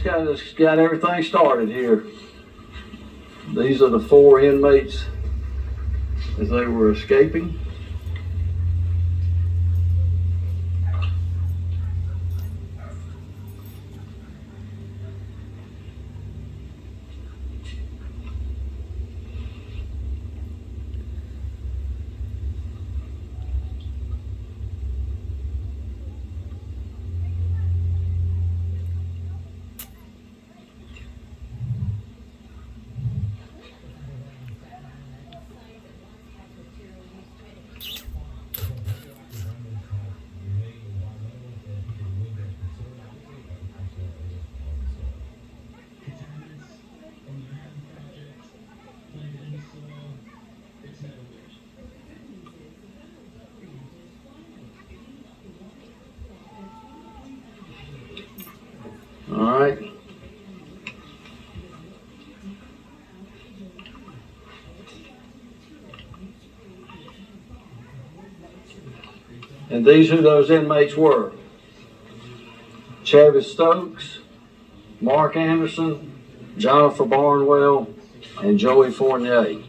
just got everything started here. These are the 4 inmates as they were escaping. All right. And these who those inmates were: Chavis Stokes, Mark Anderson, Jonathan Barnwell, and Joey Fournier.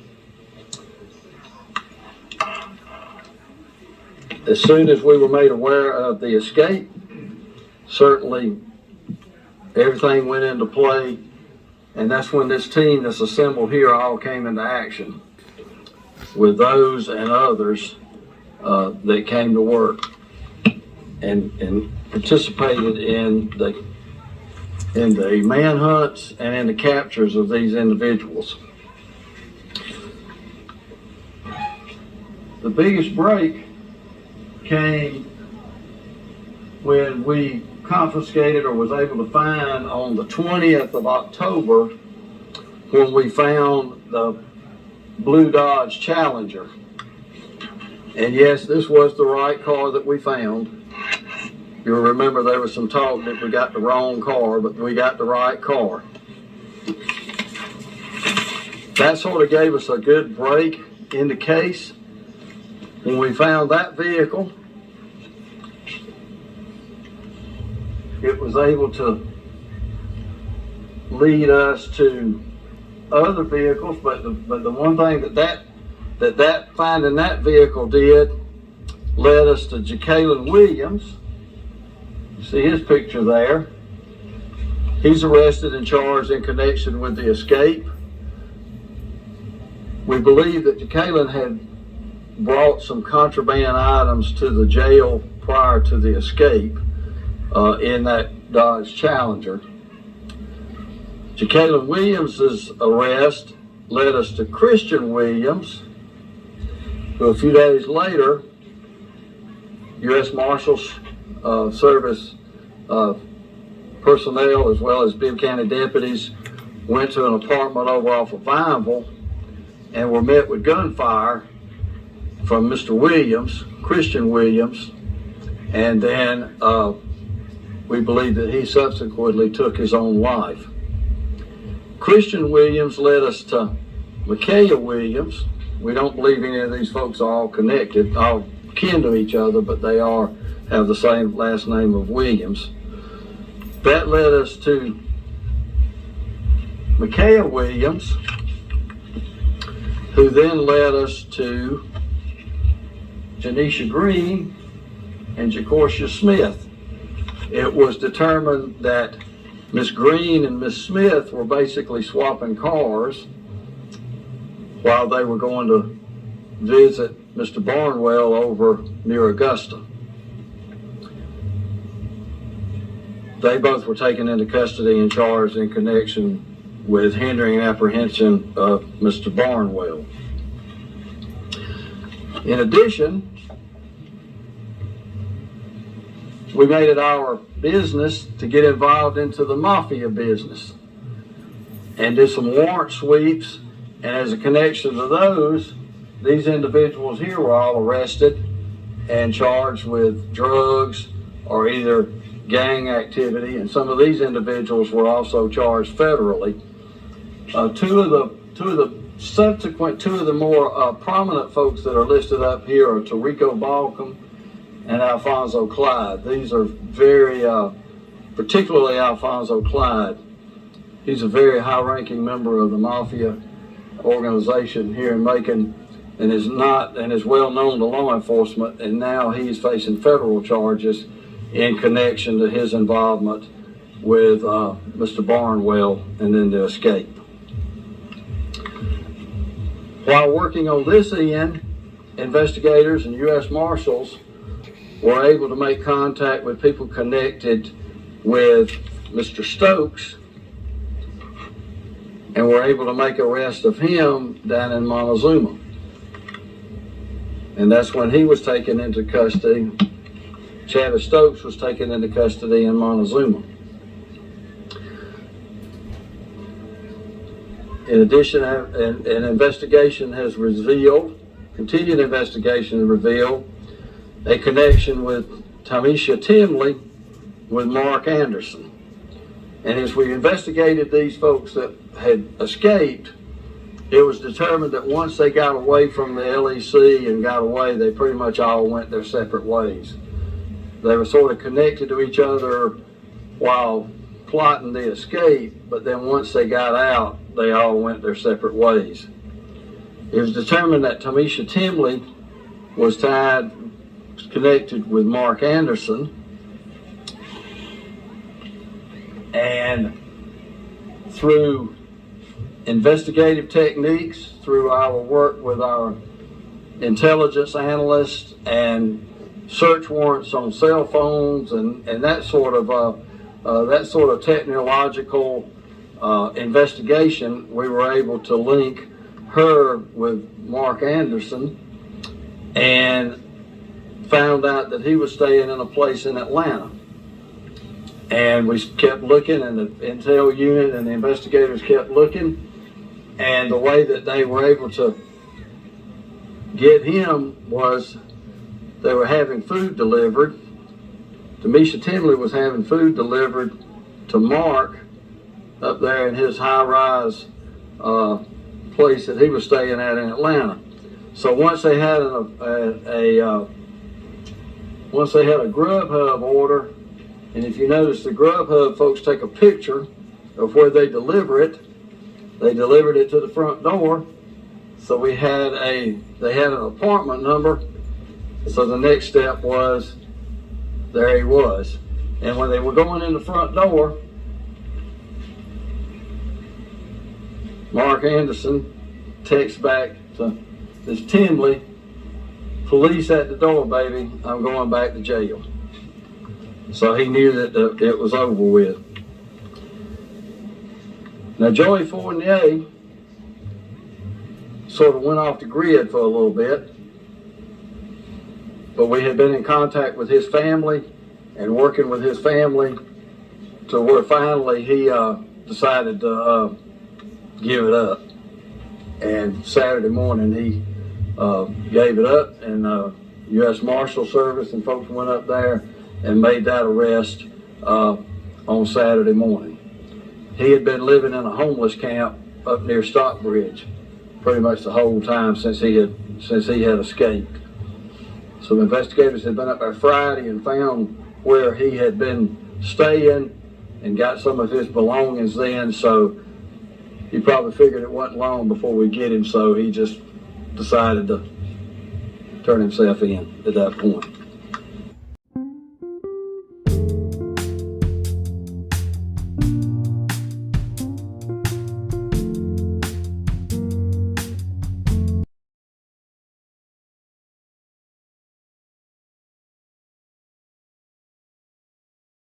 As soon as we were made aware of the escape, certainly everything went into play, and that's when this team that's assembled here all came into action with those and others that came to work and participated in the manhunts and in the captures of these individuals. The biggest break came when we confiscated or was able to find on the 20th of October, when we found the blue Dodge Challenger. And yes, this was the right car that we found. You'll remember there was some talk that we got the wrong car, but we got the right car. That sort of gave us a good break in the case. When we found that vehicle, it was able to lead us to other vehicles, but the one thing that finding that vehicle did led us to Jacalyn Williams. You see his picture there. He's arrested and charged in connection with the escape. We believe that Jacalyn had brought some contraband items to the jail prior to the escape in that Dodge Challenger. Jacalyn Williams' arrest led us to Christian Williams, who a few days later, U.S. Marshals Service personnel as well as Bibb County deputies went to an apartment over off of Vineville and were met with gunfire from Mr. Williams, Christian Williams, and then we believe that he subsequently took his own life. Christian Williams led us to Micaiah Williams. We don't believe any of these folks are all connected, all kin to each other, but they have the same last name of Williams. That led us to Micaiah Williams, who then led us to Janisha Green and Jacorsia Smith. It was determined that Miss Green and Miss Smith were basically swapping cars while they were going to visit Mr. Barnwell over near Augusta. They both were taken into custody and charged in connection with hindering apprehension of Mr. Barnwell. In addition, we made it our business to get involved into the mafia business and did some warrant sweeps, and as a connection to those, these individuals here were all arrested and charged with drugs or either gang activity, and some of these individuals were also charged federally. Two of the more prominent folks that are listed up here are Tarico Balcom and Alfonso Clyde. These are very particularly Alfonso Clyde. He's a very high-ranking member of the mafia organization here in Macon, and is well known to law enforcement, and now he's facing federal charges in connection to his involvement with Mr. Barnwell and then the escape. While working on this end, investigators and U.S. Marshals were able to make contact with people connected with Mr. Stokes, and were able to make arrest of him down in Montezuma. And that's when he was taken into custody. Chad Stokes was taken into custody in Montezuma. In addition, an investigation has revealed, continued investigation has revealed, a connection with Tamisha Timley with Mark Anderson. And as we investigated these folks that had escaped, it was determined that once they got away from the LEC and got away, they pretty much all went their separate ways. They were sort of connected to each other while plotting the escape, but then once they got out, they all went their separate ways. It was determined that Tamisha Timley was connected with Mark Anderson, and through investigative techniques, through our work with our intelligence analysts and search warrants on cell phones and that sort of technological investigation, we were able to link her with Mark Anderson and found out that he was staying in a place in Atlanta. And we kept looking, and the intel unit and the investigators kept looking, and the way that they were able to get him was they were having food delivered. Tamisha Timley was having food delivered to Mark up there in his high-rise place that he was staying at in Atlanta. So once they had a Grubhub order, and if you notice, the Grubhub folks take a picture of where they deliver it. They delivered it to the front door. So they had an apartment number. So the next step was, there he was. And when they were going in the front door, Mark Anderson texts back to this Timley, "Police at the door, baby. I'm going back to jail." So he knew that it was over with. Now Joey Fournier sort of went off the grid for a little bit, but we had been in contact with his family and working with his family to where finally he decided to give it up. And Saturday morning he gave it up, and U.S. Marshal Service and folks went up there and made that arrest on Saturday morning. He had been living in a homeless camp up near Stockbridge pretty much the whole time since he had escaped. So the investigators had been up there Friday and found where he had been staying and got some of his belongings then, so he probably figured it wasn't long before we get him, so he just decided to turn himself in at that point.